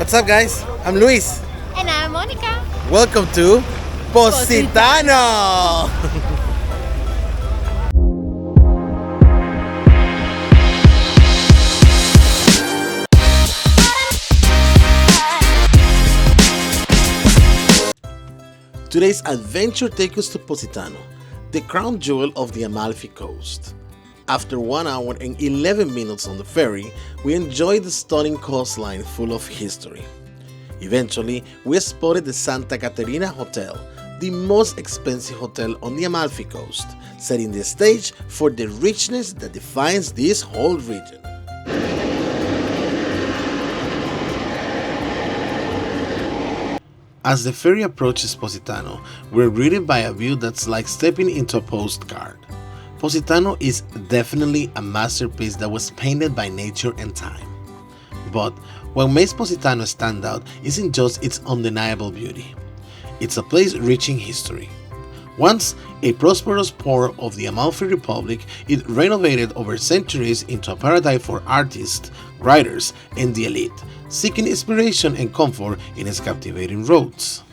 What's up, guys? I'm Luis. And I'm Monika. Welcome to Positano. Today's adventure takes us to Positano, the crown jewel of the Amalfi Coast. After 1 hour and 11 minutes on the ferry, we enjoyed the stunning coastline full of history. Eventually, we spotted the Santa Caterina Hotel, the most expensive hotel on the Amalfi Coast, setting the stage for the richness that defines this whole region. As the ferry approaches Positano, we're greeted by a view that's like stepping into a postcard. Positano is definitely a masterpiece that was painted by nature and time. But what makes Positano stand out isn't just its undeniable beauty. It's a place rich in history. Once a prosperous port of the Amalfi Republic, it renovated over centuries into a paradise for artists, writers, and the elite, seeking inspiration and comfort in its captivating roads.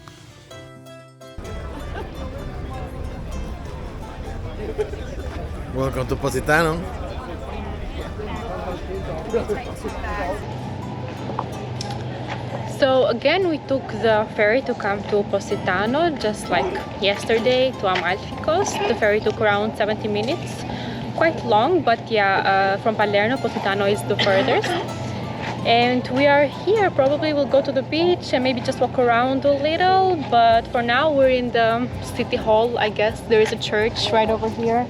Welcome to Positano. So again, we took the ferry to come to Positano, just like yesterday to Amalfi Coast. The ferry took around 70 minutes, quite long, but yeah, from Palermo, Positano is the furthest. And we are here, probably we'll go to the beach and maybe just walk around a little, but for now we're in the city hall, I guess. There is a church right over here.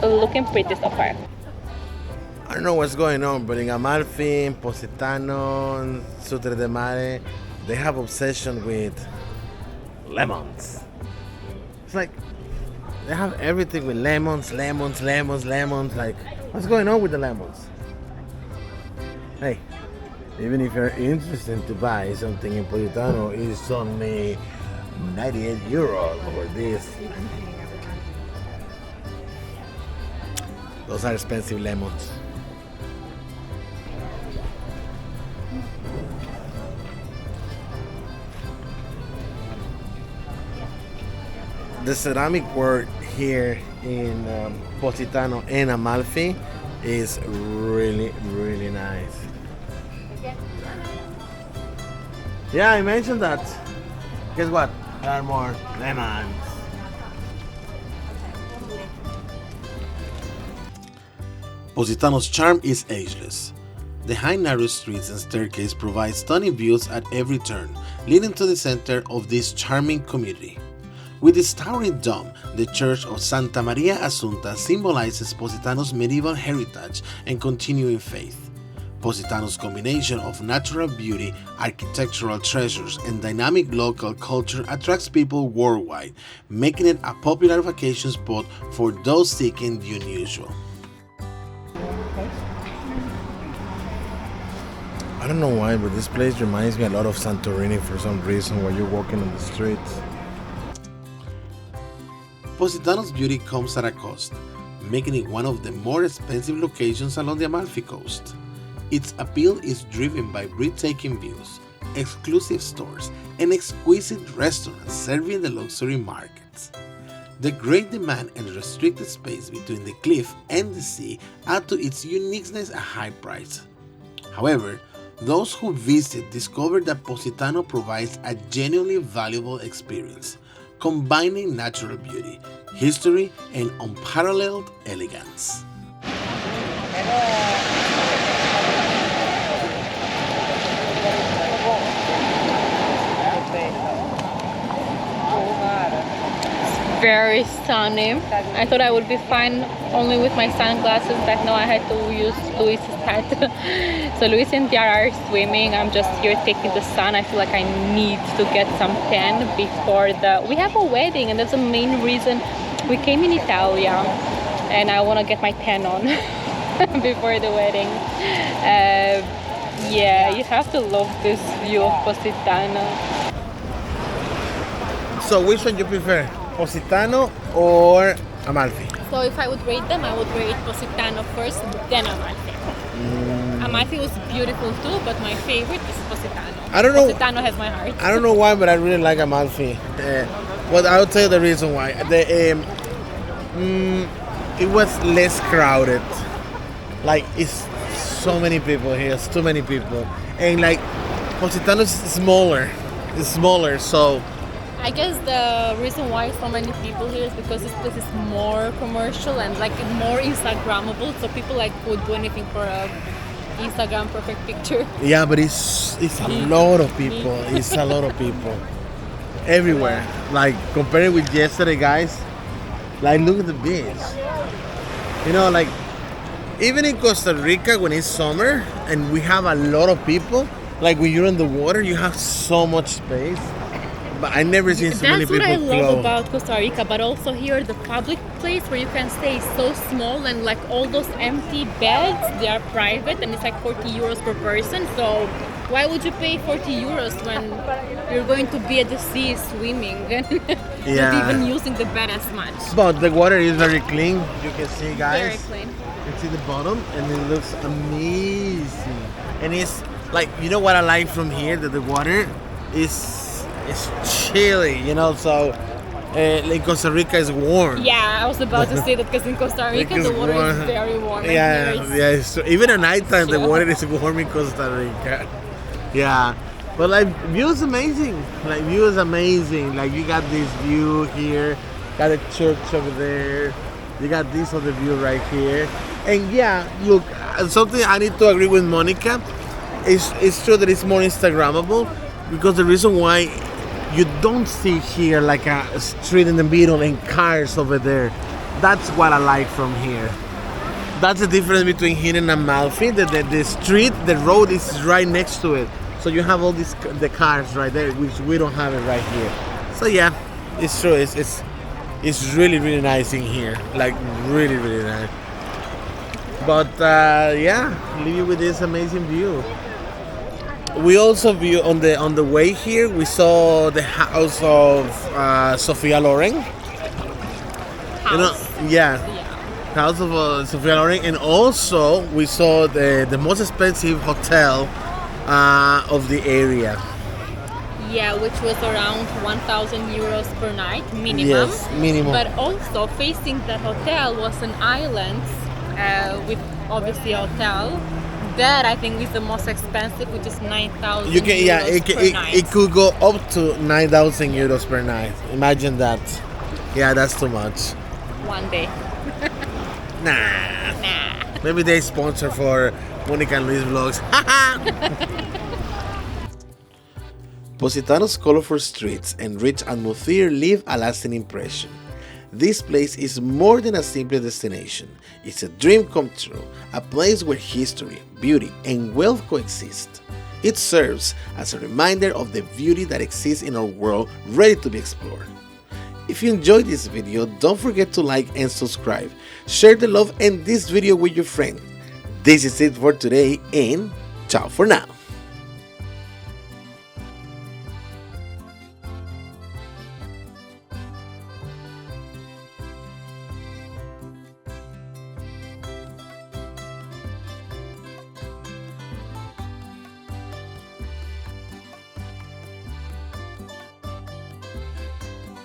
Looking pretty so far. I don't know what's going on, but in Amalfi, in Positano, in Sutre de Mare, they have obsession with lemons. It's like they have everything with lemons. Like, what's going on with the lemons? Hey, even if you're interested to buy something in Positano, it's only 98 euros for this. Those are expensive lemons. The ceramic work here in Positano and Amalfi is really nice. Yeah, I mentioned that. Guess what? There are more lemons. Positano's charm is ageless. The high narrow streets and staircase provide stunning views at every turn, leading to the center of this charming community. With its towering dome, the Church of Santa Maria Assunta symbolizes Positano's medieval heritage and continuing faith. Positano's combination of natural beauty, architectural treasures, and dynamic local culture attracts people worldwide, making it a popular vacation spot for those seeking the unusual. I don't know why, but this place reminds me a lot of Santorini for some reason while you're walking on the streets. Positano's beauty comes at a cost, making it one of the more expensive locations along the Amalfi Coast. Its appeal is driven by breathtaking views, exclusive stores, and exquisite restaurants serving the luxury markets. The great demand and restricted space between the cliff and the sea add to its uniqueness at high price. However, those who visit discover that Positano provides a genuinely valuable experience, combining natural beauty, history, and unparalleled elegance. Very sunny. I thought I would be fine only with my sunglasses, but no, I had to use Luis's hat. So Luis and Tiara are swimming. I'm just here taking the sun. I feel like I need to get some tan before we have a wedding, and that's the main reason we came in Italia, and I want to get my tan on before the wedding. Yeah, you have to love this view of Positano. So which one you prefer? Positano or Amalfi? So if I would rate them, I would rate Positano first, then Amalfi. Amalfi was beautiful too, but my favorite is Positano. I don't know. Positano has my heart. I don't know why, but I really like Amalfi. Well, I'll tell you the reason why. It was less crowded. Like, it's so many people here. It's too many people. And like, Positano is smaller. It's smaller, so... I guess the reason why so many people here is because this place is more commercial and like more Instagrammable. So people like would do anything for a Instagram perfect picture. Yeah, but it's a lot of people. It's a lot of people. Everywhere. Like, compared with yesterday, guys, like, look at the beach. You know, like, even in Costa Rica, when it's summer and we have a lot of people, like when you're in the water, you have so much space. But I never seen so many people. That's what I love about Costa Rica, but also here the public place where you can stay is so small and like all those empty beds, they are private and it's like 40 euros per person. So why would you pay 40 euros when you're going to be at the sea swimming and not even using the bed as much? But the water is very clean. You can see, guys. Very clean. You can see the bottom and it looks amazing. And it's like, you know what I like from here? That the water is... It's chilly, you know, so in Costa Rica is warm. Yeah, I was about to say that because in Costa Rica the water is very warm. Yeah. So even at nighttime the water is warm in Costa Rica. Yeah, but like view is amazing. Like view is amazing. Like you got this view here, got a church over there. You got this other view right here. And yeah, look, something I need to agree with Monika. It's true that it's more Instagrammable because the reason why. You don't see here like a street in the middle and cars over there. That's what I like from here. That's the difference between here and Amalfi. The street, the road is right next to it. So you have all the cars right there, which we don't have it right here. So yeah, it's true. It's really, really nice in here. Like really, really nice. But yeah, leave you with this amazing view. We also view on the way here. We saw the house of Sophia Loren. House. You know, yeah. House of Sophia Loren, and also we saw the most expensive hotel of the area. Yeah, which was around 1,000 euros per night minimum. Yes, minimum. But also facing the hotel was an island with obviously a hotel. That I think is the most expensive, which is 9,000 You can, yeah, per night. it could go up to 9,000 euros per night. Imagine that. Yeah, that's too much. One day. Nah. Maybe they sponsor for Monika and Luis vlogs. Positano's colorful streets and rich atmosphere leave a lasting impression. This place is more than a simple destination. It's a dream come true, a place where history, beauty, and wealth coexist. It serves as a reminder of the beauty that exists in our world ready to be explored. If you enjoyed this video, don't forget to like and subscribe. Share the love and this video with your friend. This is it for today, and ciao for now.